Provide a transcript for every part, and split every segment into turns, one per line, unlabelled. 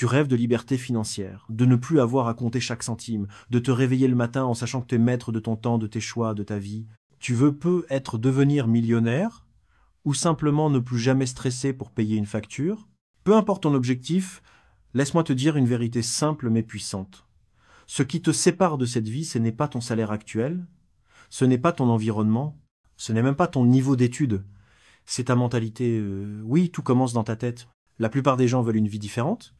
Tu rêves de liberté financière, de ne plus avoir à compter chaque centime, de te réveiller le matin en sachant que tu es maître de ton temps, de tes choix, de ta vie. Tu veux peut-être devenir millionnaire ou simplement ne plus jamais stresser pour payer une facture. Peu importe ton objectif, laisse-moi te dire une vérité simple mais puissante. Ce qui te sépare de cette vie, ce n'est pas ton salaire actuel, ce n'est pas ton environnement, ce n'est même pas ton niveau d'études. C'est ta mentalité. Oui, tout commence dans ta tête. La plupart des gens veulent une vie différente,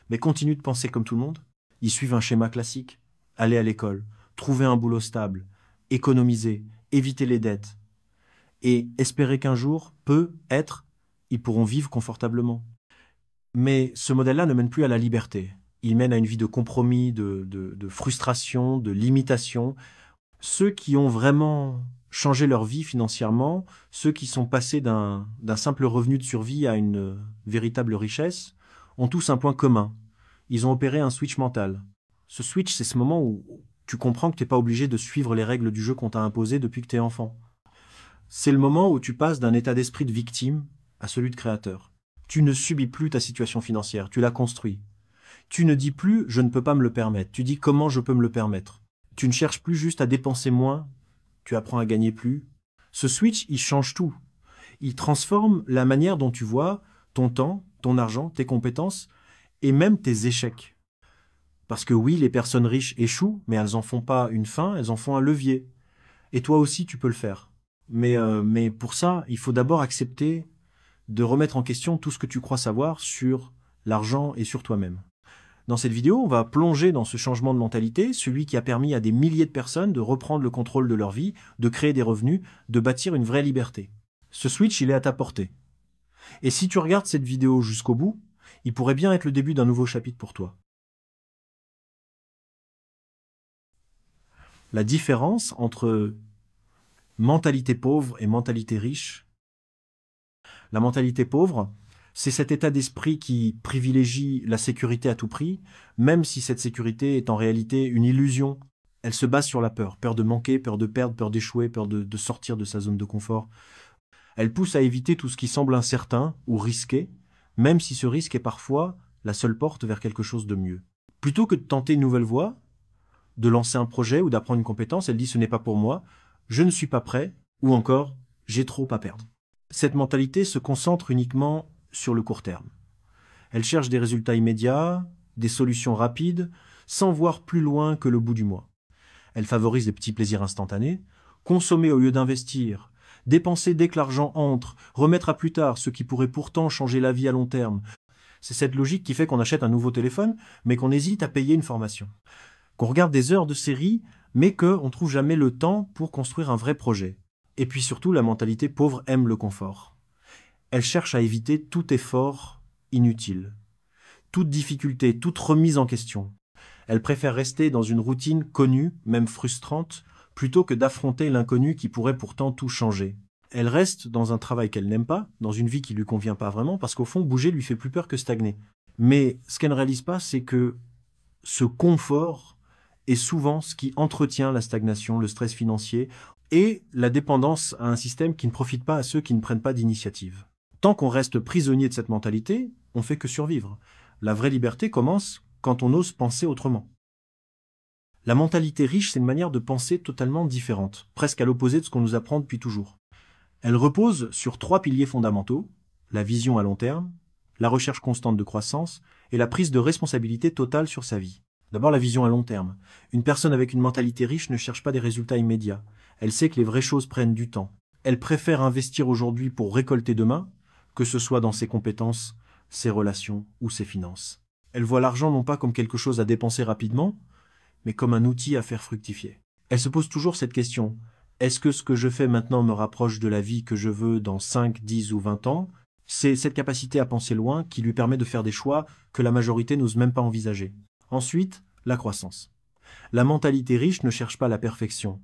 mais continuent de penser comme tout le monde. Ils suivent un schéma classique. Aller à l'école, trouver un boulot stable, économiser, éviter les dettes, et espérer qu'un jour, peut-être, ils pourront vivre confortablement. Mais ce modèle-là ne mène plus à la liberté. Il mène à une vie de compromis, de frustration, de limitation. Ceux qui ont vraiment changé leur vie financièrement, ceux qui sont passés d'un simple revenu de survie à une véritable richesse, ont tous un point commun. Ils ont opéré un switch mental. Ce switch, c'est ce moment où tu comprends que tu n'es pas obligé de suivre les règles du jeu qu'on t'a imposées depuis que tu es enfant. C'est le moment où tu passes d'un état d'esprit de victime à celui de créateur. Tu ne subis plus ta situation financière, tu la construis. Tu ne dis plus « je ne peux pas me le permettre », tu dis « comment je peux me le permettre ». Tu ne cherches plus juste à dépenser moins, tu apprends à gagner plus. Ce switch, il change tout. Il transforme la manière dont tu vois ton temps, ton argent, tes compétences et même tes échecs. Parce que oui, les personnes riches échouent, mais elles n'en font pas une fin, elles en font un levier. Et toi aussi, tu peux le faire. Mais pour ça, il faut d'abord accepter de remettre en question tout ce que tu crois savoir sur l'argent et sur toi-même. Dans cette vidéo, on va plonger dans ce changement de mentalité, celui qui a permis à des milliers de personnes de reprendre le contrôle de leur vie, de créer des revenus, de bâtir une vraie liberté. Ce switch, il est à ta portée. Et si tu regardes cette vidéo jusqu'au bout, il pourrait bien être le début d'un nouveau chapitre pour toi. La différence entre mentalité pauvre et mentalité riche. La mentalité pauvre, c'est cet état d'esprit qui privilégie la sécurité à tout prix, même si cette sécurité est en réalité une illusion. Elle se base sur la peur. Peur de manquer, peur de perdre, peur d'échouer, peur de sortir de sa zone de confort. Elle pousse à éviter tout ce qui semble incertain ou risqué, même si ce risque est parfois la seule porte vers quelque chose de mieux. Plutôt que de tenter une nouvelle voie, de lancer un projet ou d'apprendre une compétence, elle dit « ce n'est pas pour moi », je ne suis pas prêt, ou encore « j'ai trop à perdre ». Cette mentalité se concentre uniquement sur le court terme. Elle cherche des résultats immédiats, des solutions rapides, sans voir plus loin que le bout du mois. Elle favorise les petits plaisirs instantanés, consommer au lieu d'investir, dépenser dès que l'argent entre, remettre à plus tard ce qui pourrait pourtant changer la vie à long terme. C'est cette logique qui fait qu'on achète un nouveau téléphone, mais qu'on hésite à payer une formation. Qu'on regarde des heures de série, mais qu'on ne trouve jamais le temps pour construire un vrai projet. Et puis surtout, la mentalité pauvre aime le confort. Elle cherche à éviter tout effort inutile, toute difficulté, toute remise en question. Elle préfère rester dans une routine connue, même frustrante, plutôt que d'affronter l'inconnu qui pourrait pourtant tout changer. Elle reste dans un travail qu'elle n'aime pas, dans une vie qui lui convient pas vraiment, parce qu'au fond, bouger lui fait plus peur que stagner. Mais ce qu'elle ne réalise pas, c'est que ce confort est souvent ce qui entretient la stagnation, le stress financier et la dépendance à un système qui ne profite pas à ceux qui ne prennent pas d'initiative. Tant qu'on reste prisonnier de cette mentalité, on ne fait que survivre. La vraie liberté commence quand on ose penser autrement. La mentalité riche, c'est une manière de penser totalement différente, presque à l'opposé de ce qu'on nous apprend depuis toujours. Elle repose sur 3 piliers fondamentaux, la vision à long terme, la recherche constante de croissance et la prise de responsabilité totale sur sa vie. D'abord, la vision à long terme. Une personne avec une mentalité riche ne cherche pas des résultats immédiats. Elle sait que les vraies choses prennent du temps. Elle préfère investir aujourd'hui pour récolter demain, que ce soit dans ses compétences, ses relations ou ses finances. Elle voit l'argent non pas comme quelque chose à dépenser rapidement, mais comme un outil à faire fructifier. Elle se pose toujours cette question. Est-ce que ce que je fais maintenant me rapproche de la vie que je veux dans 5, 10 ou 20 ans ? C'est cette capacité à penser loin qui lui permet de faire des choix que la majorité n'ose même pas envisager. Ensuite, la croissance. La mentalité riche ne cherche pas la perfection.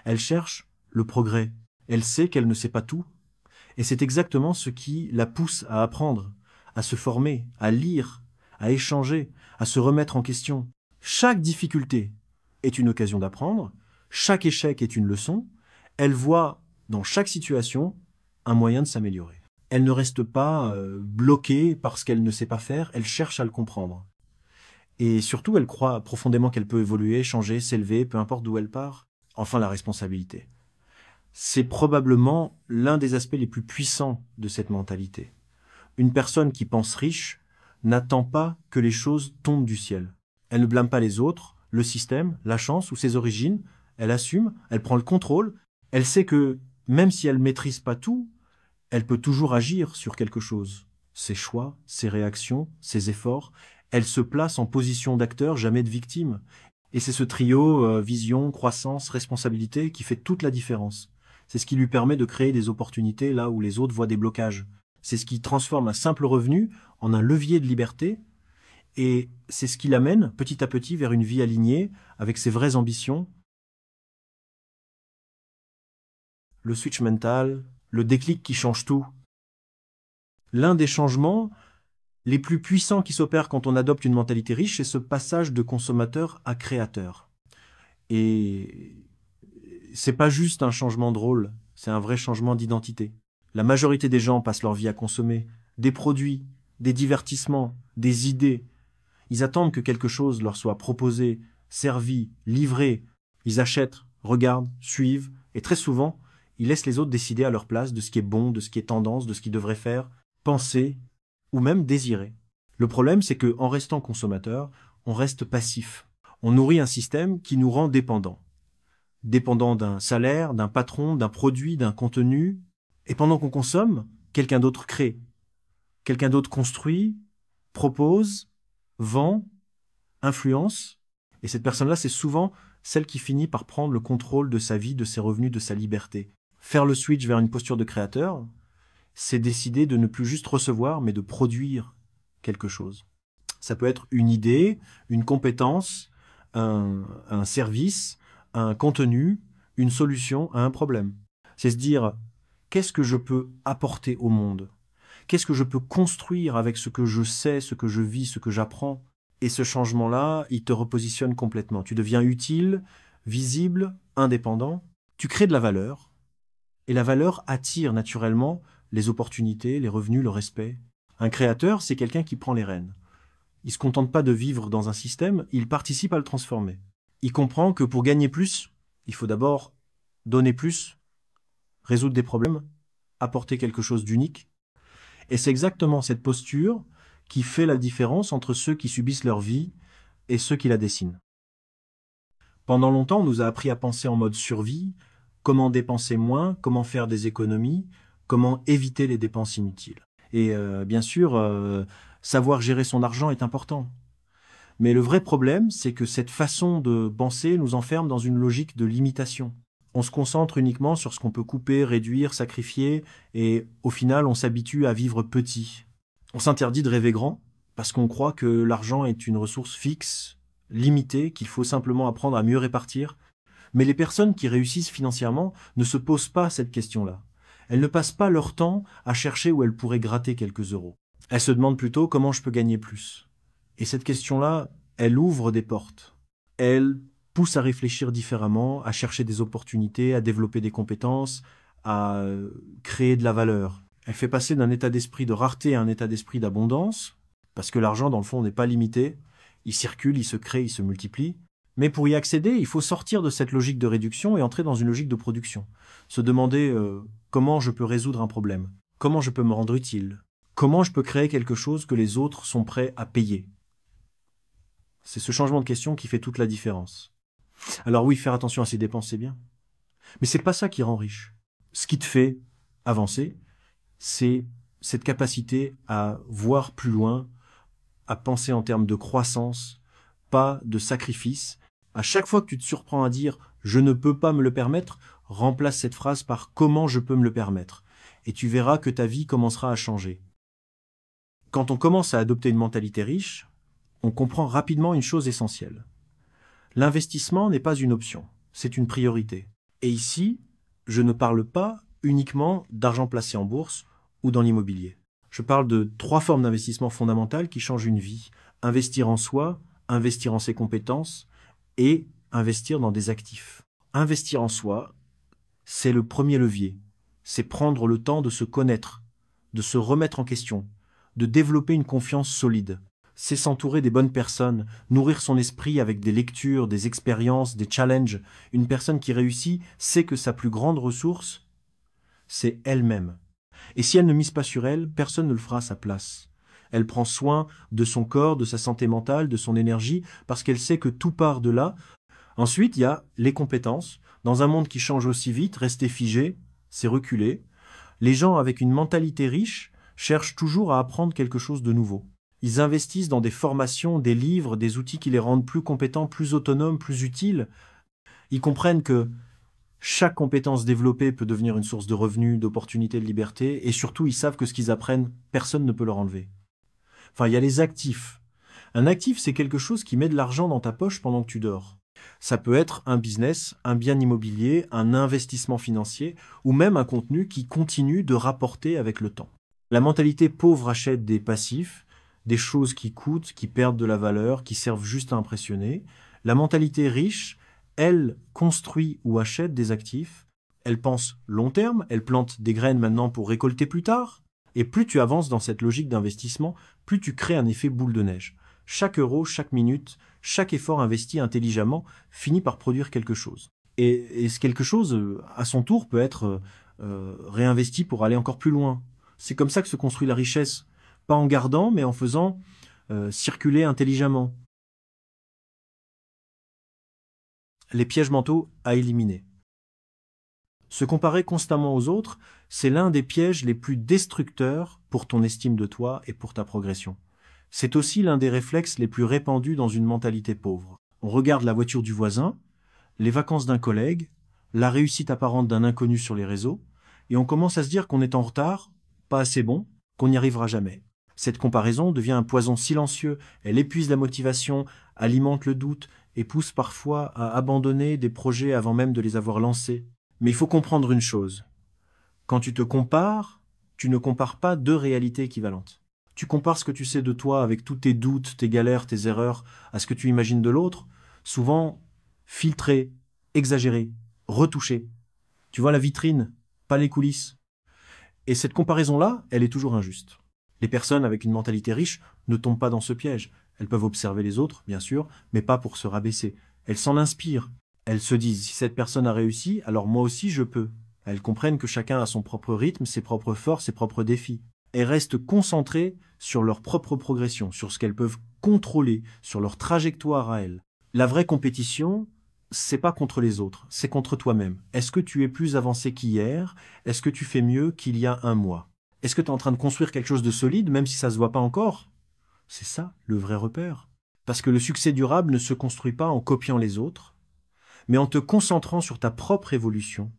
Elle cherche le progrès. Elle sait qu'elle ne sait pas tout. Et c'est exactement ce qui la pousse à apprendre, à se former, à lire, à échanger, à se remettre en question. Chaque difficulté est une occasion d'apprendre. Chaque échec est une leçon. Elle voit dans chaque situation un moyen de s'améliorer. Elle ne reste pas bloquée par ce qu'elle ne sait pas faire. Elle cherche à le comprendre. Et surtout, elle croit profondément qu'elle peut évoluer, changer, s'élever, peu importe d'où elle part. Enfin, la responsabilité. C'est probablement l'un des aspects les plus puissants de cette mentalité. Une personne qui pense riche n'attend pas que les choses tombent du ciel. Elle ne blâme pas les autres, le système, la chance ou ses origines. Elle assume, elle prend le contrôle. Elle sait que même si elle ne maîtrise pas tout, elle peut toujours agir sur quelque chose. Ses choix, ses réactions, ses efforts. Elle se place en position d'acteur, jamais de victime. Et c'est ce trio vision, croissance, responsabilité qui fait toute la différence. C'est ce qui lui permet de créer des opportunités là où les autres voient des blocages. C'est ce qui transforme un simple revenu en un levier de liberté, et c'est ce qui l'amène petit à petit vers une vie alignée avec ses vraies ambitions. Le switch mental, le déclic qui change tout. L'un des changements les plus puissants qui s'opèrent quand on adopte une mentalité riche, c'est ce passage de consommateur à créateur. Et c'est pas juste un changement de rôle, c'est un vrai changement d'identité. La majorité des gens passent leur vie à consommer des produits, des divertissements, des idées. Ils attendent que quelque chose leur soit proposé, servi, livré. Ils achètent, regardent, suivent, et très souvent, ils laissent les autres décider à leur place de ce qui est bon, de ce qui est tendance, de ce qu'ils devraient faire, penser, ou même désirer. Le problème, c'est que en restant consommateur, on reste passif. On nourrit un système qui nous rend dépendants. Dépendants d'un salaire, d'un patron, d'un produit, d'un contenu. Et pendant qu'on consomme, quelqu'un d'autre crée. Quelqu'un d'autre construit, propose, vend, influence. Et cette personne-là, c'est souvent celle qui finit par prendre le contrôle de sa vie, de ses revenus, de sa liberté. Faire le switch vers une posture de créateur, c'est décider de ne plus juste recevoir, mais de produire quelque chose. Ça peut être une idée, une compétence, un service, un contenu, une solution à un problème. C'est se dire, qu'est-ce que je peux apporter au monde? Qu'est-ce que je peux construire avec ce que je sais, ce que je vis, ce que j'apprends? Et ce changement-là, il te repositionne complètement. Tu deviens utile, visible, indépendant. Tu crées de la valeur. Et la valeur attire naturellement les opportunités, les revenus, le respect. Un créateur, c'est quelqu'un qui prend les rênes. Il ne se contente pas de vivre dans un système, il participe à le transformer. Il comprend que pour gagner plus, il faut d'abord donner plus, résoudre des problèmes, apporter quelque chose d'unique. Et c'est exactement cette posture qui fait la différence entre ceux qui subissent leur vie et ceux qui la dessinent. Pendant longtemps, on nous a appris à penser en mode survie, comment dépenser moins, comment faire des économies, comment éviter les dépenses inutiles. Et bien sûr, savoir gérer son argent est important. Mais le vrai problème, c'est que cette façon de penser nous enferme dans une logique de limitation. On se concentre uniquement sur ce qu'on peut couper, réduire, sacrifier, et au final, on s'habitue à vivre petit. On s'interdit de rêver grand, parce qu'on croit que l'argent est une ressource fixe, limitée, qu'il faut simplement apprendre à mieux répartir. Mais les personnes qui réussissent financièrement ne se posent pas cette question-là. Elles ne passent pas leur temps à chercher où elles pourraient gratter quelques euros. Elles se demandent plutôt comment je peux gagner plus. Et cette question-là, elle ouvre des portes. Elle pousse à réfléchir différemment, à chercher des opportunités, à développer des compétences, à créer de la valeur. Elle fait passer d'un état d'esprit de rareté à un état d'esprit d'abondance, parce que l'argent, dans le fond, n'est pas limité. Il circule, il se crée, il se multiplie. Mais pour y accéder, il faut sortir de cette logique de réduction et entrer dans une logique de production. Se demander comment je peux résoudre un problème, comment je peux me rendre utile, comment je peux créer quelque chose que les autres sont prêts à payer. C'est ce changement de question qui fait toute la différence. Alors oui, faire attention à ses dépenses, c'est bien. Mais c'est pas ça qui rend riche. Ce qui te fait avancer, c'est cette capacité à voir plus loin, à penser en termes de croissance, pas de sacrifice. À chaque fois que tu te surprends à dire « je ne peux pas me le permettre », remplace cette phrase par « comment je peux me le permettre ». Et tu verras que ta vie commencera à changer. Quand on commence à adopter une mentalité riche, on comprend rapidement une chose essentielle. L'investissement n'est pas une option, c'est une priorité. Et ici, je ne parle pas uniquement d'argent placé en bourse ou dans l'immobilier. Je parle de 3 formes d'investissement fondamentales qui changent une vie. Investir en soi, investir en ses compétences et investir dans des actifs. Investir en soi, c'est le premier levier. C'est prendre le temps de se connaître, de se remettre en question, de développer une confiance solide. c'est s'entourer des bonnes personnes, nourrir son esprit avec des lectures, des expériences, des challenges. Une personne qui réussit sait que sa plus grande ressource, c'est elle-même. Et si elle ne mise pas sur elle, personne ne le fera à sa place. Elle prend soin de son corps, de sa santé mentale, de son énergie, parce qu'elle sait que tout part de là. Ensuite, il y a les compétences. Dans un monde qui change aussi vite, rester figé, c'est reculer. Les gens avec une mentalité riche cherchent toujours à apprendre quelque chose de nouveau. Ils investissent dans des formations, des livres, des outils qui les rendent plus compétents, plus autonomes, plus utiles. Ils comprennent que chaque compétence développée peut devenir une source de revenus, d'opportunités, de liberté, et surtout, ils savent que ce qu'ils apprennent, personne ne peut leur enlever. Enfin, il y a les actifs. Un actif, c'est quelque chose qui met de l'argent dans ta poche pendant que tu dors. Ça peut être un business, un bien immobilier, un investissement financier, ou même un contenu qui continue de rapporter avec le temps. La mentalité pauvre achète des passifs, des choses qui coûtent, qui perdent de la valeur, qui servent juste à impressionner. La mentalité riche, elle construit ou achète des actifs. Elle pense long terme, elle plante des graines maintenant pour récolter plus tard. Et plus tu avances dans cette logique d'investissement, plus tu crées un effet boule de neige. Chaque euro, chaque minute, chaque effort investi intelligemment finit par produire quelque chose. Et ce quelque chose, à son tour, peut être réinvesti pour aller encore plus loin. C'est comme ça que se construit la richesse. Pas en gardant, mais en faisant circuler intelligemment. Les pièges mentaux à éliminer. Se comparer constamment aux autres, c'est l'un des pièges les plus destructeurs pour ton estime de toi et pour ta progression. C'est aussi l'un des réflexes les plus répandus dans une mentalité pauvre. On regarde la voiture du voisin, les vacances d'un collègue, la réussite apparente d'un inconnu sur les réseaux, et on commence à se dire qu'on est en retard, pas assez bon, qu'on n'y arrivera jamais. Cette comparaison devient un poison silencieux, elle épuise la motivation, alimente le doute et pousse parfois à abandonner des projets avant même de les avoir lancés. Mais il faut comprendre une chose. Quand tu te compares, tu ne compares pas deux réalités équivalentes. Tu compares ce que tu sais de toi avec tous tes doutes, tes galères, tes erreurs, à ce que tu imagines de l'autre, souvent filtré, exagéré, retouché. Tu vois la vitrine, pas les coulisses. Et cette comparaison-là, elle est toujours injuste. Les personnes avec une mentalité riche ne tombent pas dans ce piège. Elles peuvent observer les autres, bien sûr, mais pas pour se rabaisser. Elles s'en inspirent. Elles se disent, si cette personne a réussi, alors moi aussi je peux. Elles comprennent que chacun a son propre rythme, ses propres forces, ses propres défis. Elles restent concentrées sur leur propre progression, sur ce qu'elles peuvent contrôler, sur leur trajectoire à elles. La vraie compétition, c'est pas contre les autres, c'est contre toi-même. Est-ce que tu es plus avancé qu'hier? Est-ce que tu fais mieux qu'il y a un mois? Est-ce que tu es en train de construire quelque chose de solide, même si ça se voit pas encore? C'est ça, le vrai repère. Parce que le succès durable ne se construit pas en copiant les autres, mais en te concentrant sur ta propre évolution.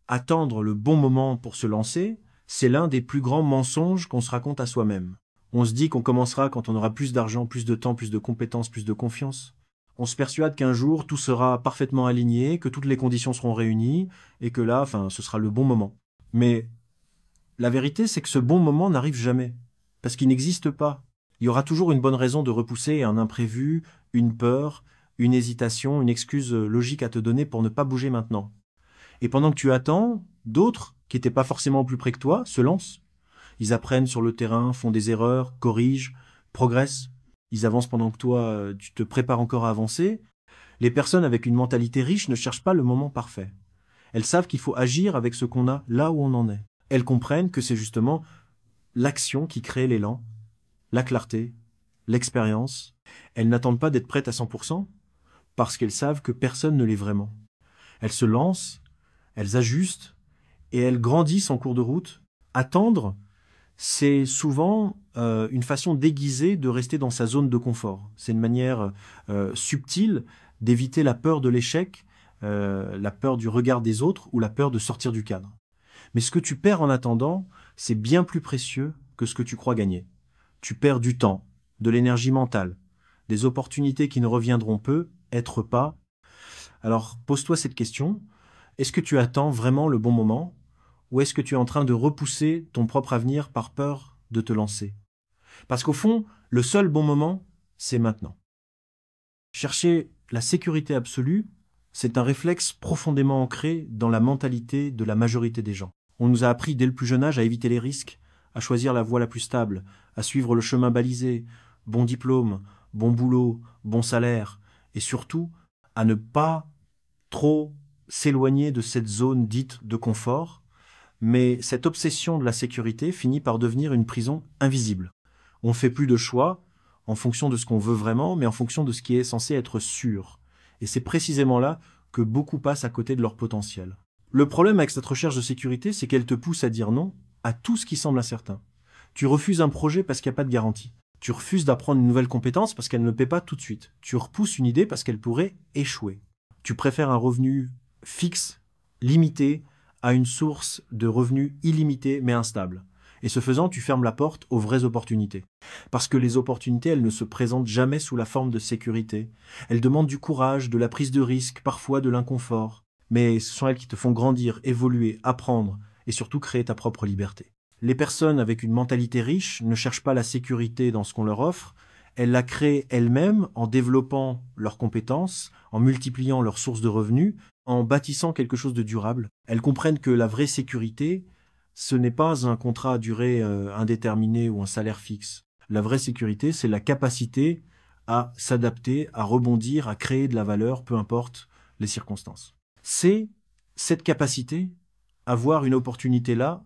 Attendre le bon moment pour se lancer, c'est l'un des plus grands mensonges qu'on se raconte à soi-même. On se dit qu'on commencera quand on aura plus d'argent, plus de temps, plus de compétences, plus de confiance. On se persuade qu'un jour, tout sera parfaitement aligné, que toutes les conditions seront réunies, et que là, ce sera le bon moment. Mais la vérité, c'est que ce bon moment n'arrive jamais, parce qu'il n'existe pas. Il y aura toujours une bonne raison de repousser un imprévu, une peur, une hésitation, une excuse logique à te donner pour ne pas bouger maintenant. Et pendant que tu attends, d'autres, qui n'étaient pas forcément plus près que toi, se lancent. Ils apprennent sur le terrain, font des erreurs, corrigent, progressent. Ils avancent pendant que toi, tu te prépares encore à avancer. Les personnes avec une mentalité riche ne cherchent pas le moment parfait. Elles savent qu'il faut agir avec ce qu'on a là où on en est. Elles comprennent que c'est justement l'action qui crée l'élan, la clarté, l'expérience. Elles n'attendent pas d'être prêtes à 100%, parce qu'elles savent que personne ne l'est vraiment. Elles se lancent, elles ajustent, et elles grandissent en cours de route. Attendre, c'est souvent une façon déguisée de rester dans sa zone de confort. C'est une manière subtile d'éviter la peur de l'échec, la peur du regard des autres ou la peur de sortir du cadre. Mais ce que tu perds en attendant, c'est bien plus précieux que ce que tu crois gagner. Tu perds du temps, de l'énergie mentale, des opportunités qui ne reviendront peu, être pas. Alors pose-toi cette question, est-ce que tu attends vraiment le bon moment ou est-ce que tu es en train de repousser ton propre avenir par peur de te lancer? Parce qu'au fond, le seul bon moment, c'est maintenant. Chercher la sécurité absolue, c'est un réflexe profondément ancré dans la mentalité de la majorité des gens. On nous a appris dès le plus jeune âge à éviter les risques, à choisir la voie la plus stable, à suivre le chemin balisé, bon diplôme, bon boulot, bon salaire, et surtout à ne pas trop s'éloigner de cette zone dite de confort, mais cette obsession de la sécurité finit par devenir une prison invisible. On ne fait plus de choix en fonction de ce qu'on veut vraiment, mais en fonction de ce qui est censé être sûr. Et c'est précisément là que beaucoup passent à côté de leur potentiel. Le problème avec cette recherche de sécurité, c'est qu'elle te pousse à dire non à tout ce qui semble incertain. Tu refuses un projet parce qu'il n'y a pas de garantie. Tu refuses d'apprendre une nouvelle compétence parce qu'elle ne paie pas tout de suite. Tu repousses une idée parce qu'elle pourrait échouer. Tu préfères un revenu fixe, limité, à une source de revenus illimitée mais instable. Et ce faisant, tu fermes la porte aux vraies opportunités. Parce que les opportunités, elles ne se présentent jamais sous la forme de sécurité. Elles demandent du courage, de la prise de risque, parfois de l'inconfort. Mais ce sont elles qui te font grandir, évoluer, apprendre et surtout créer ta propre liberté. Les personnes avec une mentalité riche ne cherchent pas la sécurité dans ce qu'on leur offre, elles la créent elles-mêmes en développant leurs compétences, en multipliant leurs sources de revenus, en bâtissant quelque chose de durable. Elles comprennent que la vraie sécurité, ce n'est pas un contrat à durée indéterminée ou un salaire fixe. La vraie sécurité, c'est la capacité à s'adapter, à rebondir, à créer de la valeur, peu importe les circonstances. C'est cette capacité à voir une opportunité là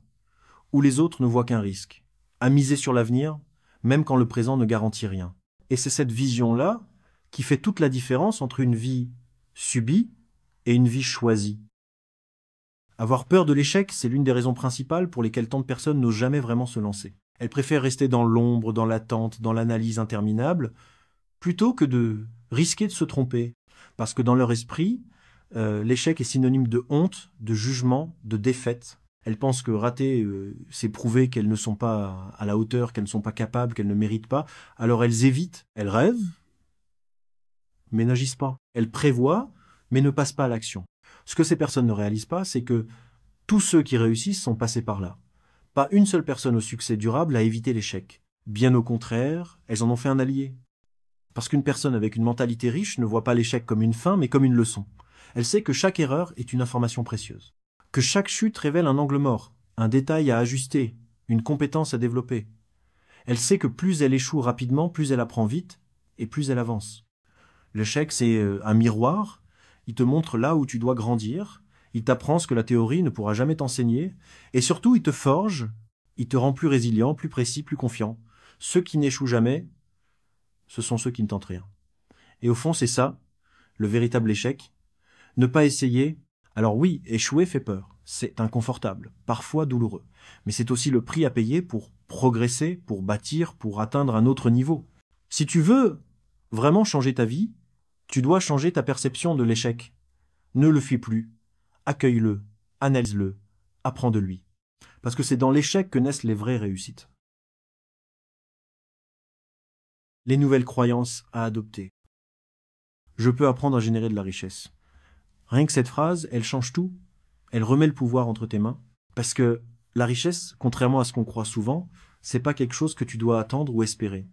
où les autres ne voient qu'un risque, à miser sur l'avenir, même quand le présent ne garantit rien. Et c'est cette vision-là qui fait toute la différence entre une vie subie et une vie choisie. Avoir peur de l'échec, c'est l'une des raisons principales pour lesquelles tant de personnes n'osent jamais vraiment se lancer. Elles préfèrent rester dans l'ombre, dans l'attente, dans l'analyse interminable, plutôt que de risquer de se tromper. Parce que dans leur esprit, l'échec est synonyme de honte, de jugement, de défaite. Elles pensent que rater, c'est prouver qu'elles ne sont pas à la hauteur, qu'elles ne sont pas capables, qu'elles ne méritent pas. Alors elles évitent, elles rêvent, mais n'agissent pas. Elles prévoient, mais ne passent pas à l'action. Ce que ces personnes ne réalisent pas, c'est que tous ceux qui réussissent sont passés par là. Pas une seule personne au succès durable a évité l'échec. Bien au contraire, elles en ont fait un allié. Parce qu'une personne avec une mentalité riche ne voit pas l'échec comme une fin, mais comme une leçon. Elle sait que chaque erreur est une information précieuse. Que chaque chute révèle un angle mort, un détail à ajuster, une compétence à développer. Elle sait que plus elle échoue rapidement, plus elle apprend vite, et plus elle avance. L'échec, c'est un miroir. Il te montre là où tu dois grandir. Il t'apprend ce que la théorie ne pourra jamais t'enseigner. Et surtout, il te forge. Il te rend plus résilient, plus précis, plus confiant. Ceux qui n'échouent jamais, ce sont ceux qui ne tentent rien. Et au fond, c'est ça, le véritable échec. Ne pas essayer. Alors oui, échouer fait peur. C'est inconfortable, parfois douloureux. Mais c'est aussi le prix à payer pour progresser, pour bâtir, pour atteindre un autre niveau. Si tu veux vraiment changer ta vie, tu dois changer ta perception de l'échec. Ne le fuis plus. Accueille-le, analyse-le, apprends de lui. Parce que c'est dans l'échec que naissent les vraies réussites. Les nouvelles croyances à adopter. Je peux apprendre à générer de la richesse. Rien que cette phrase, elle change tout. Elle remet le pouvoir entre tes mains. Parce que la richesse, contrairement à ce qu'on croit souvent, c'est pas quelque chose que tu dois attendre ou espérer.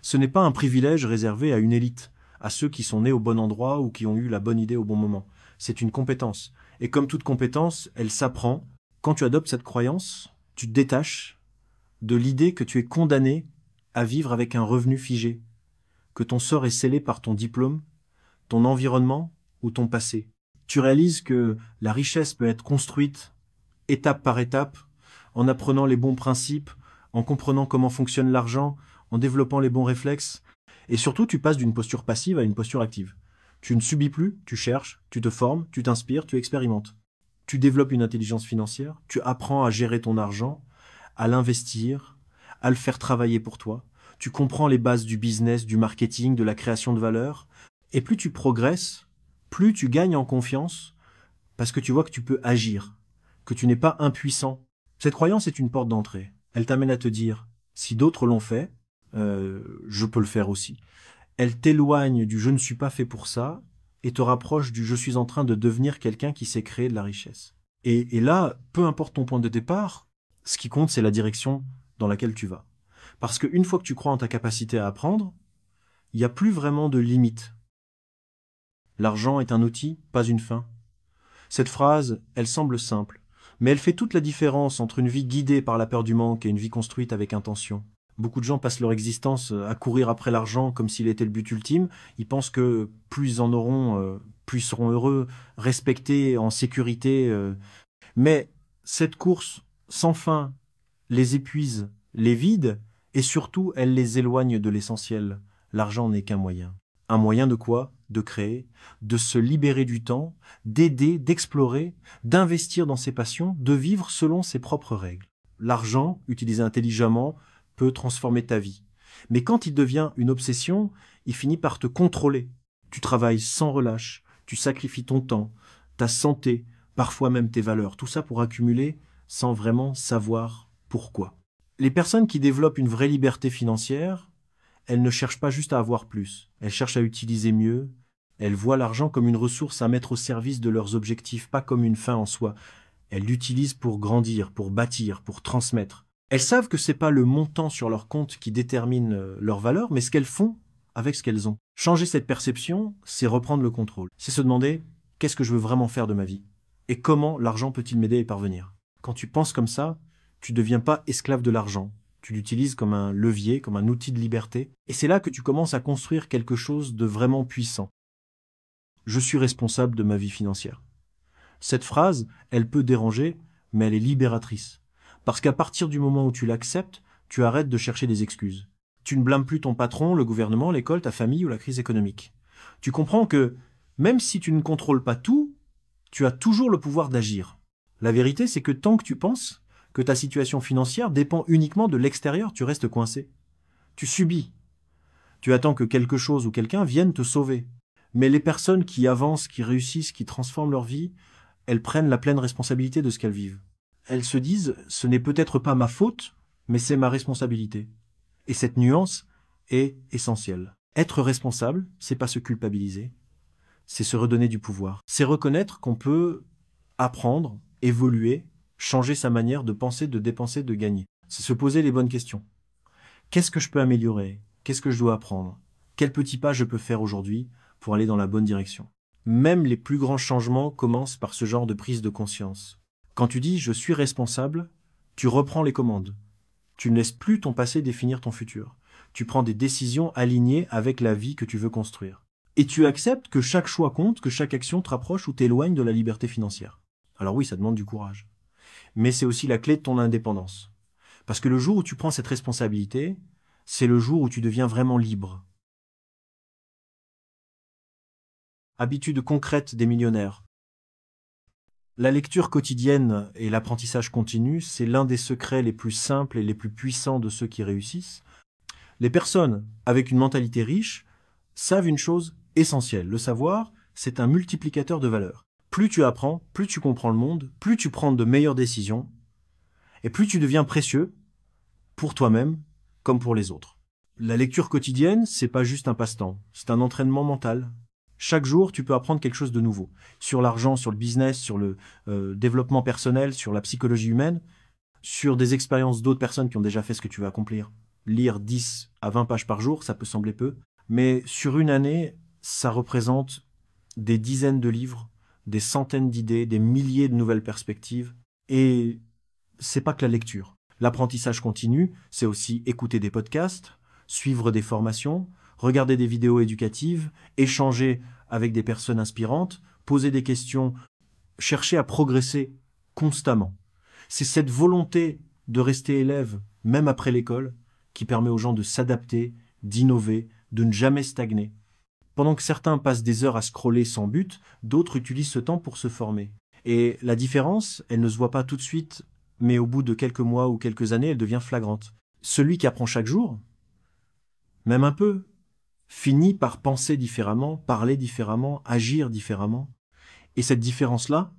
Ce n'est pas un privilège réservé à une élite, à ceux qui sont nés au bon endroit ou qui ont eu la bonne idée au bon moment. C'est une compétence. Et comme toute compétence, elle s'apprend. Quand tu adoptes cette croyance, tu te détaches de l'idée que tu es condamné à vivre avec un revenu figé, que ton sort est scellé par ton diplôme, ton environnement ou ton passé. Tu réalises que la richesse peut être construite étape par étape, en apprenant les bons principes, en comprenant comment fonctionne l'argent, en développant les bons réflexes. Et surtout, tu passes d'une posture passive à une posture active. Tu ne subis plus, tu cherches, tu te formes, tu t'inspires, tu expérimentes. Tu développes une intelligence financière, tu apprends à gérer ton argent, à l'investir, à le faire travailler pour toi. Tu comprends les bases du business, du marketing, de la création de valeur. Et plus tu progresses, plus tu gagnes en confiance, parce que tu vois que tu peux agir, que tu n'es pas impuissant. Cette croyance est une porte d'entrée. Elle t'amène à te dire, si d'autres l'ont fait, je peux le faire aussi. Elle t'éloigne du « je ne suis pas fait pour ça » et te rapproche du « je suis en train de devenir quelqu'un qui sait créer de la richesse ». Et là, peu importe ton point de départ, ce qui compte, c'est la direction dans laquelle tu vas. Parce qu'une fois que tu crois en ta capacité à apprendre, il n'y a plus vraiment de limite. L'argent est un outil, pas une fin. Cette phrase, elle semble simple, mais elle fait toute la différence entre une vie guidée par la peur du manque et une vie construite avec intention. Beaucoup de gens passent leur existence à courir après l'argent comme s'il était le but ultime. Ils pensent que plus ils en auront, plus ils seront heureux, respectés, en sécurité. Mais cette course sans fin les épuise, les vide, et surtout, elle les éloigne de l'essentiel. L'argent n'est qu'un moyen. Un moyen de quoi? De créer, de se libérer du temps, d'aider, d'explorer, d'investir dans ses passions, de vivre selon ses propres règles. L'argent, utilisé intelligemment, peut transformer ta vie. Mais quand il devient une obsession, il finit par te contrôler. Tu travailles sans relâche, tu sacrifies ton temps, ta santé, parfois même tes valeurs, tout ça pour accumuler sans vraiment savoir pourquoi. Les personnes qui développent une vraie liberté financière, elles ne cherchent pas juste à avoir plus, elles cherchent à utiliser mieux, elles voient l'argent comme une ressource à mettre au service de leurs objectifs, pas comme une fin en soi. Elles l'utilisent pour grandir, pour bâtir, pour transmettre. Elles savent que c'est pas le montant sur leur compte qui détermine leur valeur, mais ce qu'elles font avec ce qu'elles ont. Changer cette perception, c'est reprendre le contrôle. C'est se demander qu'est-ce que je veux vraiment faire de ma vie et comment l'argent peut-il m'aider à y parvenir. Quand tu penses comme ça, tu ne deviens pas esclave de l'argent. Tu l'utilises comme un levier, comme un outil de liberté. Et c'est là que tu commences à construire quelque chose de vraiment puissant. Je suis responsable de ma vie financière. Cette phrase, elle peut déranger, mais elle est libératrice. Parce qu'à partir du moment où tu l'acceptes, tu arrêtes de chercher des excuses. Tu ne blâmes plus ton patron, le gouvernement, l'école, ta famille ou la crise économique. Tu comprends que, même si tu ne contrôles pas tout, tu as toujours le pouvoir d'agir. La vérité, c'est que tant que tu penses que ta situation financière dépend uniquement de l'extérieur, tu restes coincé. Tu subis. Tu attends que quelque chose ou quelqu'un vienne te sauver. Mais les personnes qui avancent, qui réussissent, qui transforment leur vie, elles prennent la pleine responsabilité de ce qu'elles vivent. Elles se disent, ce n'est peut-être pas ma faute, mais c'est ma responsabilité. Et cette nuance est essentielle. Être responsable, c'est pas se culpabiliser, c'est se redonner du pouvoir. C'est reconnaître qu'on peut apprendre, évoluer, changer sa manière de penser, de dépenser, de gagner. C'est se poser les bonnes questions. Qu'est-ce que je peux améliorer? Qu'est-ce que je dois apprendre? Quel petit pas je peux faire aujourd'hui pour aller dans la bonne direction? Même les plus grands changements commencent par ce genre de prise de conscience. Quand tu dis « je suis responsable », tu reprends les commandes. Tu ne laisses plus ton passé définir ton futur. Tu prends des décisions alignées avec la vie que tu veux construire. Et tu acceptes que chaque choix compte, que chaque action te rapproche ou t'éloigne de la liberté financière. Alors oui, ça demande du courage. Mais c'est aussi la clé de ton indépendance. Parce que le jour où tu prends cette responsabilité, c'est le jour où tu deviens vraiment libre. Habitudes concrètes des millionnaires. La lecture quotidienne et l'apprentissage continu, c'est l'un des secrets les plus simples et les plus puissants de ceux qui réussissent. Les personnes avec une mentalité riche savent une chose essentielle. Le savoir, c'est un multiplicateur de valeur. Plus tu apprends, plus tu comprends le monde, plus tu prends de meilleures décisions, et plus tu deviens précieux pour toi-même comme pour les autres. La lecture quotidienne, c'est pas juste un passe-temps, c'est un entraînement mental. Chaque jour, tu peux apprendre quelque chose de nouveau. Sur l'argent, sur le business, sur le développement personnel, sur la psychologie humaine, sur des expériences d'autres personnes qui ont déjà fait ce que tu veux accomplir. Lire 10 à 20 pages par jour, ça peut sembler peu, mais sur une année, ça représente des dizaines de livres, des centaines d'idées, des milliers de nouvelles perspectives. Et c'est pas que la lecture. L'apprentissage continu, c'est aussi écouter des podcasts, suivre des formations, regarder des vidéos éducatives, échanger avec des personnes inspirantes, poser des questions, chercher à progresser constamment. C'est cette volonté de rester élève, même après l'école, qui permet aux gens de s'adapter, d'innover, de ne jamais stagner. Pendant que certains passent des heures à scroller sans but, d'autres utilisent ce temps pour se former. Et la différence, elle ne se voit pas tout de suite, mais au bout de quelques mois ou quelques années, elle devient flagrante. Celui qui apprend chaque jour, même un peu, finit par penser différemment, parler différemment, agir différemment. Et cette différence-là,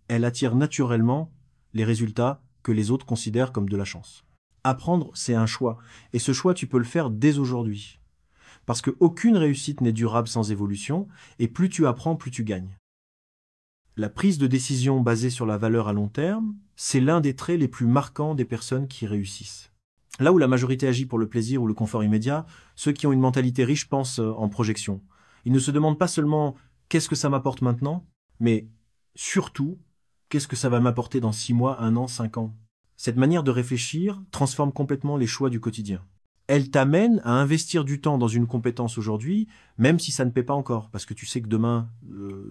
elle attire naturellement les résultats que les autres considèrent comme de la chance. Apprendre, c'est un choix. Et ce choix, tu peux le faire dès aujourd'hui. Parce qu'aucune réussite n'est durable sans évolution, et plus tu apprends, plus tu gagnes. La prise de décision basée sur la valeur à long terme, c'est l'un des traits les plus marquants des personnes qui réussissent. Là où la majorité agit pour le plaisir ou le confort immédiat, ceux qui ont une mentalité riche pensent en projection. Ils ne se demandent pas seulement « qu'est-ce que ça m'apporte maintenant ?», mais surtout « qu'est-ce que ça va m'apporter dans 6 mois, 1 an, 5 ans ?» Cette manière de réfléchir transforme complètement les choix du quotidien. Elle t'amène à investir du temps dans une compétence aujourd'hui, même si ça ne paie pas encore, parce que tu sais que demain,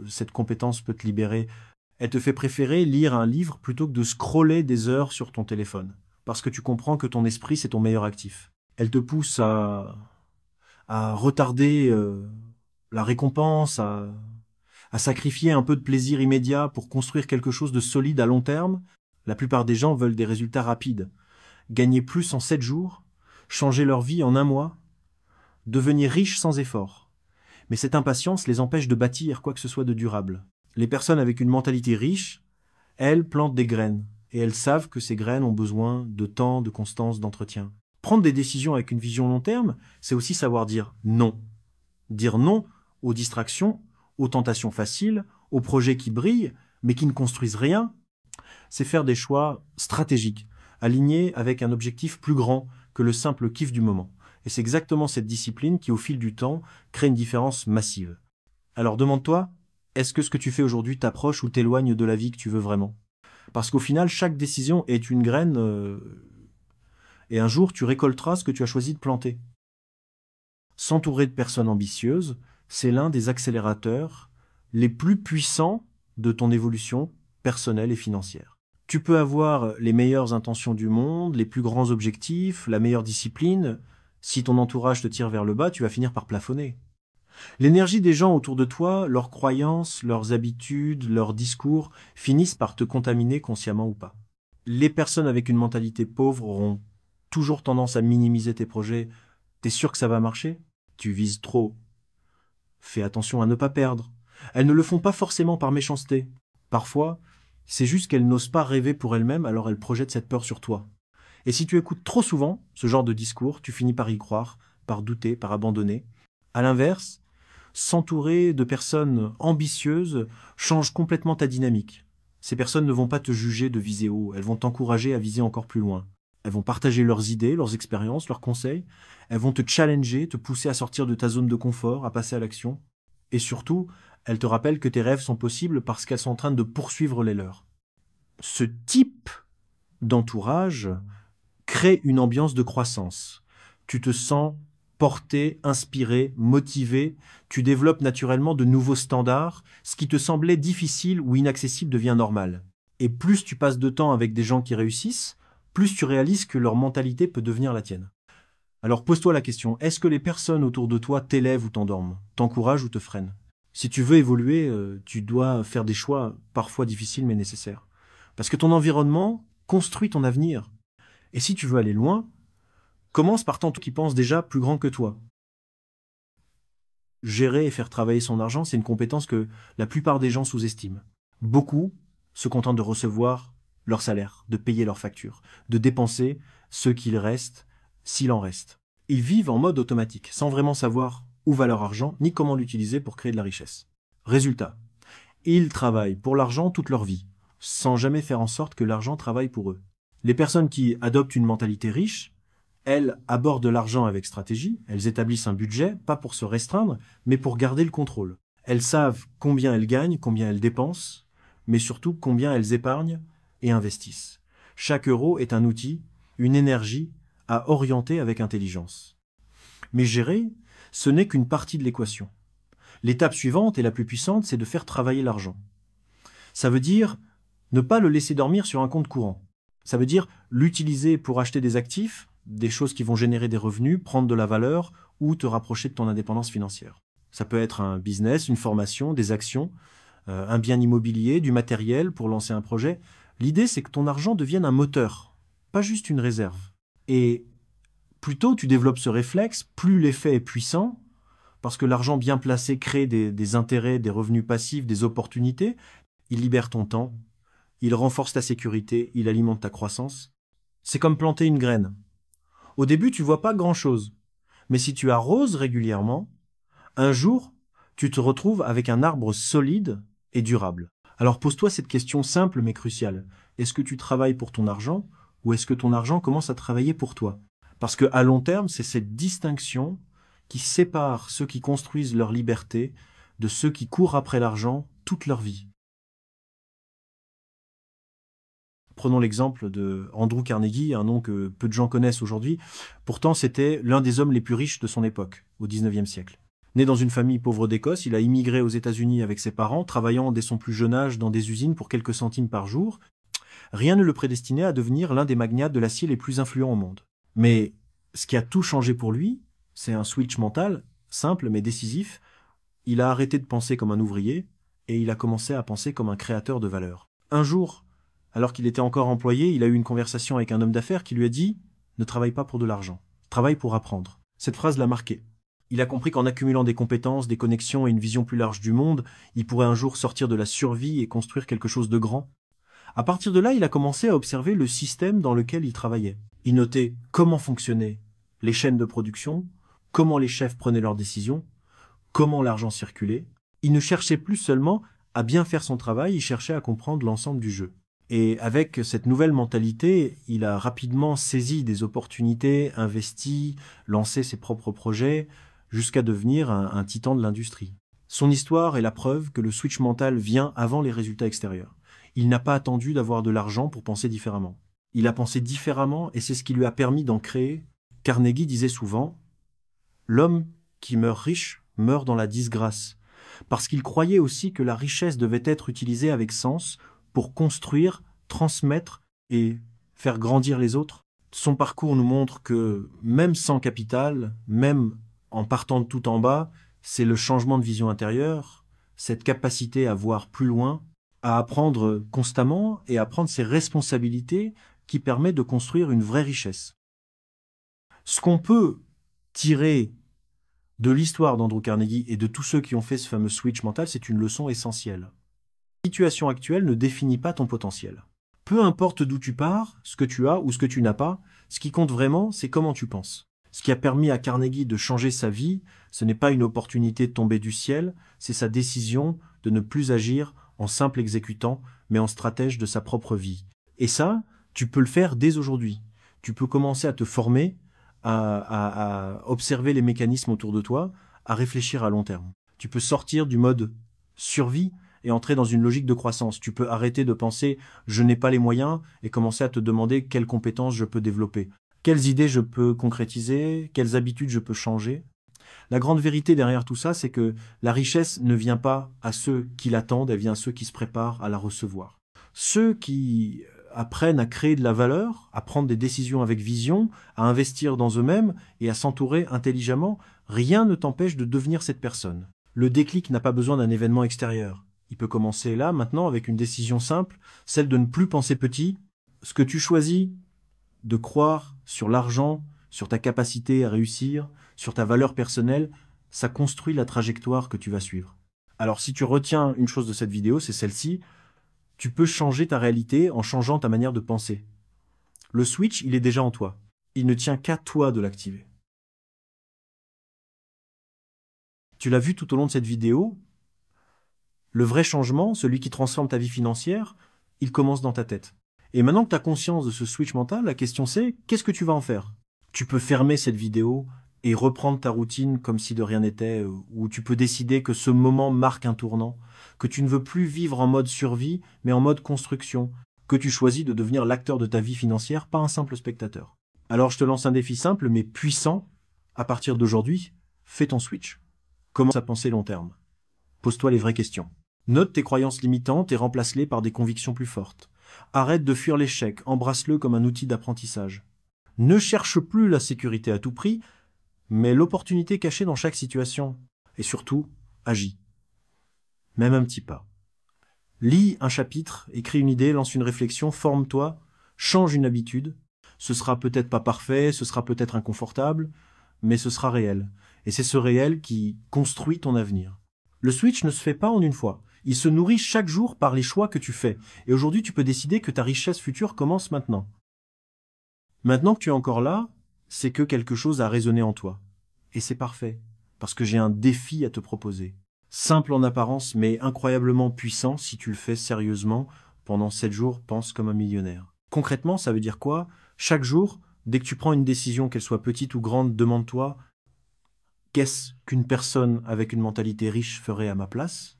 cette compétence peut te libérer. Elle te fait préférer lire un livre plutôt que de scroller des heures sur ton téléphone, parce que tu comprends que ton esprit, c'est ton meilleur actif. Elle te pousse à retarder la récompense, à sacrifier un peu de plaisir immédiat pour construire quelque chose de solide à long terme. La plupart des gens veulent des résultats rapides. Gagner plus en 7 jours, changer leur vie en un mois, devenir riche sans effort. Mais cette impatience les empêche de bâtir quoi que ce soit de durable. Les personnes avec une mentalité riche, elles plantent des graines, et elles savent que ces graines ont besoin de temps, de constance, d'entretien. Prendre des décisions avec une vision long terme, c'est aussi savoir dire non. Dire non aux distractions, aux tentations faciles, aux projets qui brillent, mais qui ne construisent rien, c'est faire des choix stratégiques, alignés avec un objectif plus grand que le simple kiff du moment. Et c'est exactement cette discipline qui, au fil du temps, crée une différence massive. Alors demande-toi, est-ce que ce que tu fais aujourd'hui t'approche ou t'éloigne de la vie que tu veux vraiment? Parce qu'au final, chaque décision est une graine, et un jour, tu récolteras ce que tu as choisi de planter. S'entourer de personnes ambitieuses, c'est l'un des accélérateurs les plus puissants de ton évolution personnelle et financière. Tu peux avoir les meilleures intentions du monde, les plus grands objectifs, la meilleure discipline. Si ton entourage te tire vers le bas, tu vas finir par plafonner. L'énergie des gens autour de toi, leurs croyances, leurs habitudes, leurs discours finissent par te contaminer consciemment ou pas. Les personnes avec une mentalité pauvre auront toujours tendance à minimiser tes projets. T'es sûr que ça va marcher? Tu vises trop. Fais attention à ne pas perdre. Elles ne le font pas forcément par méchanceté. Parfois, c'est juste qu'elles n'osent pas rêver pour elles-mêmes, alors elles projettent cette peur sur toi. Et si tu écoutes trop souvent ce genre de discours, tu finis par y croire, par douter, par abandonner. À l'inverse, s'entourer de personnes ambitieuses change complètement ta dynamique. Ces personnes ne vont pas te juger de viser haut, elles vont t'encourager à viser encore plus loin. Elles vont partager leurs idées, leurs expériences, leurs conseils. Elles vont te challenger, te pousser à sortir de ta zone de confort, à passer à l'action. Et surtout, elles te rappellent que tes rêves sont possibles parce qu'elles sont en train de poursuivre les leurs. Ce type d'entourage crée une ambiance de croissance. Tu te sens porté, inspiré, motivé. Tu développes naturellement de nouveaux standards. Ce qui te semblait difficile ou inaccessible devient normal. Et plus tu passes de temps avec des gens qui réussissent, plus tu réalises que leur mentalité peut devenir la tienne. Alors pose-toi la question, est-ce que les personnes autour de toi t'élèvent ou t'endorment, t'encouragent ou te freinent? Si tu veux évoluer, tu dois faire des choix parfois difficiles mais nécessaires. Parce que ton environnement construit ton avenir. Et si tu veux aller loin, commence par tant qui pense déjà plus grand que toi. Gérer et faire travailler son argent, c'est une compétence que la plupart des gens sous-estiment. Beaucoup se contentent de recevoir leur salaire, de payer leurs factures, de dépenser ce qu'il reste, s'il en reste. Ils vivent en mode automatique, sans vraiment savoir où va leur argent, ni comment l'utiliser pour créer de la richesse. Résultat, ils travaillent pour l'argent toute leur vie, sans jamais faire en sorte que l'argent travaille pour eux. Les personnes qui adoptent une mentalité riche, elles abordent l'argent avec stratégie, elles établissent un budget, pas pour se restreindre, mais pour garder le contrôle. Elles savent combien elles gagnent, combien elles dépensent, mais surtout combien elles épargnent et investissent. Chaque euro est un outil, une énergie à orienter avec intelligence. Mais gérer, ce n'est qu'une partie de l'équation. L'étape suivante et la plus puissante, c'est de faire travailler l'argent. Ça veut dire ne pas le laisser dormir sur un compte courant. Ça veut dire l'utiliser pour acheter des actifs, des choses qui vont générer des revenus, prendre de la valeur ou te rapprocher de ton indépendance financière. Ça peut être un business, une formation, des actions, un bien immobilier, du matériel pour lancer un projet. L'idée, c'est que ton argent devienne un moteur, pas juste une réserve. Et plus tôt tu développes ce réflexe, plus l'effet est puissant, parce que l'argent bien placé crée des intérêts, des revenus passifs, des opportunités. Il libère ton temps, il renforce ta sécurité, il alimente ta croissance. C'est comme planter une graine. Au début, tu vois pas grand-chose. Mais si tu arroses régulièrement, un jour, tu te retrouves avec un arbre solide et durable. Alors pose-toi cette question simple mais cruciale. Est-ce que tu travailles pour ton argent ou est-ce que ton argent commence à travailler pour toi? Parce qu'à long terme, c'est cette distinction qui sépare ceux qui construisent leur liberté de ceux qui courent après l'argent toute leur vie. Prenons l'exemple de Andrew Carnegie, un nom que peu de gens connaissent aujourd'hui. Pourtant, c'était l'un des hommes les plus riches de son époque, au XIXe siècle. Né dans une famille pauvre d'Écosse, il a immigré aux États-Unis avec ses parents, travaillant dès son plus jeune âge dans des usines pour quelques centimes par jour. Rien ne le prédestinait à devenir l'un des magnates de l'acier les plus influents au monde. Mais ce qui a tout changé pour lui, c'est un switch mental, simple mais décisif. Il a arrêté de penser comme un ouvrier et il a commencé à penser comme un créateur de valeur. Un jour, alors qu'il était encore employé, il a eu une conversation avec un homme d'affaires qui lui a dit « Ne travaille pas pour de l'argent, travaille pour apprendre ». Cette phrase l'a marqué. Il a compris qu'en accumulant des compétences, des connexions et une vision plus large du monde, il pourrait un jour sortir de la survie et construire quelque chose de grand. À partir de là, il a commencé à observer le système dans lequel il travaillait. Il notait comment fonctionnaient les chaînes de production, comment les chefs prenaient leurs décisions, comment l'argent circulait. Il ne cherchait plus seulement à bien faire son travail, il cherchait à comprendre l'ensemble du jeu. Et avec cette nouvelle mentalité, il a rapidement saisi des opportunités, investi, lancé ses propres projets, jusqu'à devenir un titan de l'industrie. Son histoire est la preuve que le switch mental vient avant les résultats extérieurs. Il n'a pas attendu d'avoir de l'argent pour penser différemment. Il a pensé différemment et c'est ce qui lui a permis d'en créer. Carnegie disait souvent « L'homme qui meurt riche meurt dans la disgrâce », parce qu'il croyait aussi que la richesse devait être utilisée avec sens pour construire, transmettre et faire grandir les autres. Son parcours nous montre que même sans capital, même en partant de tout en bas, c'est le changement de vision intérieure, cette capacité à voir plus loin, à apprendre constamment et à prendre ses responsabilités qui permet de construire une vraie richesse. Ce qu'on peut tirer de l'histoire d'Andrew Carnegie et de tous ceux qui ont fait ce fameux switch mental, c'est une leçon essentielle. La situation actuelle ne définit pas ton potentiel. Peu importe d'où tu pars, ce que tu as ou ce que tu n'as pas, ce qui compte vraiment, c'est comment tu penses. Ce qui a permis à Carnegie de changer sa vie, ce n'est pas une opportunité de tomber du ciel, c'est sa décision de ne plus agir en simple exécutant, mais en stratège de sa propre vie. Et ça, tu peux le faire dès aujourd'hui. Tu peux commencer à te former, à observer les mécanismes autour de toi, à réfléchir à long terme. Tu peux sortir du mode survie et entrer dans une logique de croissance. Tu peux arrêter de penser « je n'ai pas les moyens » et commencer à te demander quelles compétences je peux développer. Quelles idées je peux concrétiser, quelles habitudes je peux changer. La grande vérité derrière tout ça, c'est que la richesse ne vient pas à ceux qui l'attendent, elle vient à ceux qui se préparent à la recevoir. Ceux qui apprennent à créer de la valeur, à prendre des décisions avec vision, à investir dans eux-mêmes et à s'entourer intelligemment, rien ne t'empêche de devenir cette personne. Le déclic n'a pas besoin d'un événement extérieur. Il peut commencer là, maintenant, avec une décision simple, celle de ne plus penser petit. Ce que tu choisis de croire sur l'argent, sur ta capacité à réussir, sur ta valeur personnelle, ça construit la trajectoire que tu vas suivre. Alors si tu retiens une chose de cette vidéo, c'est celle-ci, tu peux changer ta réalité en changeant ta manière de penser. Le switch, il est déjà en toi. Il ne tient qu'à toi de l'activer. Tu l'as vu tout au long de cette vidéo, le vrai changement, celui qui transforme ta vie financière, il commence dans ta tête. Et maintenant que tu as conscience de ce switch mental, la question c'est, qu'est-ce que tu vas en faire? Tu peux fermer cette vidéo et reprendre ta routine comme si de rien n'était, ou tu peux décider que ce moment marque un tournant, que tu ne veux plus vivre en mode survie, mais en mode construction, que tu choisis de devenir l'acteur de ta vie financière, pas un simple spectateur. Alors je te lance un défi simple mais puissant. À partir d'aujourd'hui, fais ton switch. Commence à penser long terme. Pose-toi les vraies questions. Note tes croyances limitantes et remplace-les par des convictions plus fortes. Arrête de fuir l'échec, embrasse-le comme un outil d'apprentissage. Ne cherche plus la sécurité à tout prix, mais l'opportunité cachée dans chaque situation. Et surtout, agis. Même un petit pas. Lis un chapitre, écris une idée, lance une réflexion, forme-toi, change une habitude. Ce sera peut-être pas parfait, ce sera peut-être inconfortable, mais ce sera réel. Et c'est ce réel qui construit ton avenir. Le switch ne se fait pas en une fois. Il se nourrit chaque jour par les choix que tu fais. Et aujourd'hui, tu peux décider que ta richesse future commence maintenant. Maintenant que tu es encore là, c'est que quelque chose a résonné en toi. Et c'est parfait, parce que j'ai un défi à te proposer. Simple en apparence, mais incroyablement puissant si tu le fais sérieusement. Pendant 7 jours, pense comme un millionnaire. Concrètement, ça veut dire quoi? Chaque jour, dès que tu prends une décision, qu'elle soit petite ou grande, demande-toi « Qu'est-ce qu'une personne avec une mentalité riche ferait à ma place ?»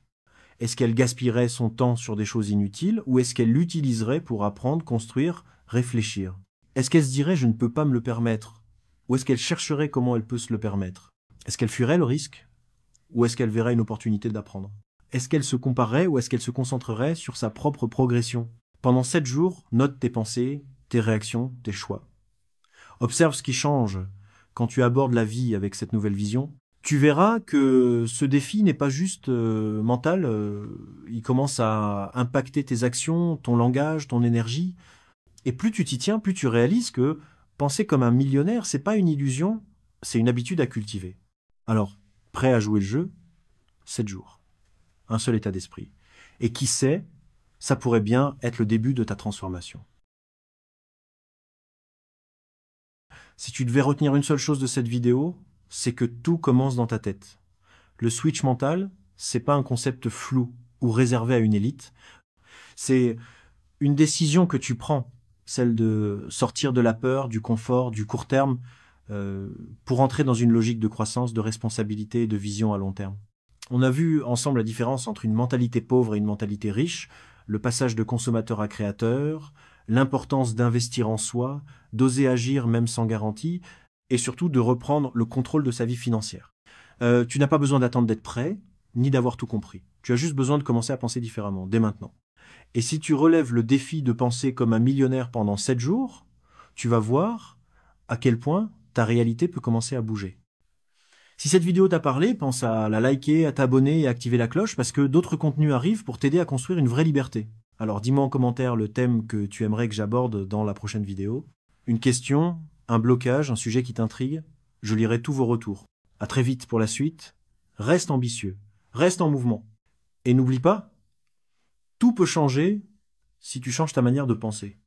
Est-ce qu'elle gaspillerait son temps sur des choses inutiles ou est-ce qu'elle l'utiliserait pour apprendre, construire, réfléchir? Est-ce qu'elle se dirait « je ne peux pas me le permettre » ou est-ce qu'elle chercherait comment elle peut se le permettre? Est-ce qu'elle fuirait le risque ou est-ce qu'elle verrait une opportunité d'apprendre? Est-ce qu'elle se comparerait ou est-ce qu'elle se concentrerait sur sa propre progression? Pendant 7 jours, note tes pensées, tes réactions, tes choix. Observe ce qui change quand tu abordes la vie avec cette nouvelle vision. Tu verras que ce défi n'est pas juste mental, il commence à impacter tes actions, ton langage, ton énergie. Et plus tu t'y tiens, plus tu réalises que penser comme un millionnaire, c'est pas une illusion, c'est une habitude à cultiver. Alors, prêt à jouer le jeu? 7 jours. Un seul état d'esprit. Et qui sait, ça pourrait bien être le début de ta transformation. Si tu devais retenir une seule chose de cette vidéo, c'est que tout commence dans ta tête. Le switch mental, c'est pas un concept flou ou réservé à une élite. C'est une décision que tu prends, celle de sortir de la peur, du confort, du court terme, pour entrer dans une logique de croissance, de responsabilité et de vision à long terme. On a vu ensemble la différence entre une mentalité pauvre et une mentalité riche, le passage de consommateur à créateur, l'importance d'investir en soi, d'oser agir même sans garantie, et surtout de reprendre le contrôle de sa vie financière. Tu n'as pas besoin d'attendre d'être prêt, ni d'avoir tout compris. Tu as juste besoin de commencer à penser différemment, dès maintenant. Et si tu relèves le défi de penser comme un millionnaire pendant 7 jours, tu vas voir à quel point ta réalité peut commencer à bouger. Si cette vidéo t'a parlé, pense à la liker, à t'abonner et à activer la cloche parce que d'autres contenus arrivent pour t'aider à construire une vraie liberté. Alors dis-moi en commentaire le thème que tu aimerais que j'aborde dans la prochaine vidéo. Une question, un blocage, un sujet qui t'intrigue, je lirai tous vos retours. À très vite pour la suite. Reste ambitieux, reste en mouvement. Et n'oublie pas, tout peut changer si tu changes ta manière de penser.